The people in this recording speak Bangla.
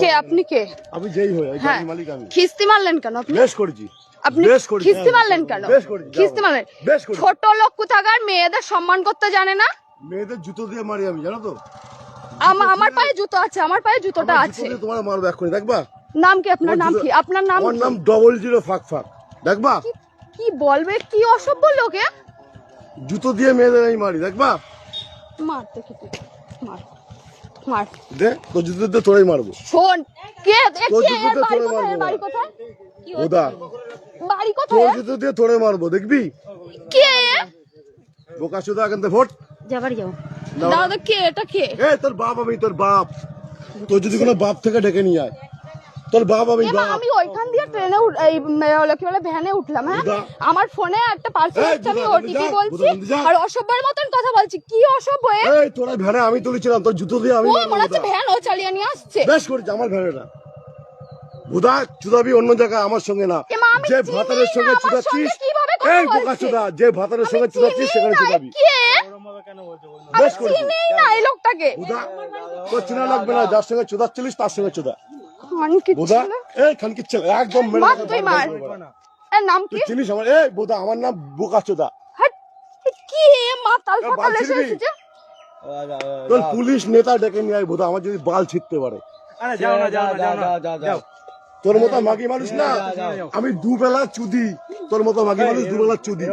কে আপনি? কে আমি যেই হই গাড়ির মালিক আমি। খিস্তি মারলেন কেন আপনি? বেশ করেছি। আপনি খিস্তি মারলেন কেন? খিস্তি মারলেন? ছোট লোক কোথাকার, মেয়েদের সম্মান করতে জানে না। মেয়েদের জুতো দিয়ে মারি আমি, জানো তো? আমার পায়ে জুতো আছে, আমার পায়ে জুতোটা আছে। তোমার মারবো এক্ষুনি, দেখবা? নাম কি আপনার? নাম কি আপনার? নাম আমার নাম 00 ফাঁক ফাঁক, দেখবা? কি বলবে? কি অসভ্য লোকে। জুতো দিয়ে মেয়েদের আমি মারি, দেখবা? মার দেখি তুই, মার মার দে তো, জুতো দিয়ে তোরাই মারবো। শোন, কে তোর জুতো দিয়ে তোরে মারবো। বাড়ি কোথায়? ওদা বাড়ি তোর কোথায়? জুতো দিয়ে তোরে মারবো, দেখবি? কে? বোকা চোদা, এখান থেকে ভোট যাবাড়ি যাও। দাদা কে এটা? কে? তোর বাপ আমি, তোর বাপ। তোর যদি কোনো বাপ থেকে ডেকে নিয়ে আয়, তোর বাপ আমি। আমি ওইখান দিয়ে ট্রেনে কি বলে ভ্যানে উঠলাম। হ্যাঁ, আমার ফোনে একটা পার্সেল আসছে, আমি ওটিপি বলছি আর অসভ্যের মতন কথা বলছি। কি অসভ্য? এই তোরা ভ্যানে আমি তুলেছিলাম, তোর জুতো দিয়ে আমি। মনে হচ্ছে ভ্যান ও চালিয়ে নিয়ে আসছে। বেশ করেছি, আমার ভ্যানেটা। বুদা চুদাবি অন্য জায়গায়, আমার সঙ্গে না। যে ভাতারের সঙ্গে চুদাচ্ছিস, এই বোকা চুদা, যে ভাতারের সঙ্গে চুদাচ্ছিস সেখানে চুদাবি। বেশ করেছি না এই লোকটাকে। বুদা তোর চেনা লাগবে না, যার সঙ্গে চুদাচ্ছিলিস তার সঙ্গে চুদা। বুদা এই খানকির ছেলে, একদম মেরে দেবো। তুই মার। এর নাম কি? চিনিস আমার? এই বুদা, আমার নাম বোকা চুদা। কি মাতাল ফাতাল এসেছে? তোর পুলিশ নেতা ডেকে নিয়ে আয় বুদা, আমার যদি বাল ছিটতে পারে। তোর মতো মাগি মানুষ না আমি, দুবেলা চুদি। তোর মতো মাগি মানুষ দুবেলা চুদি।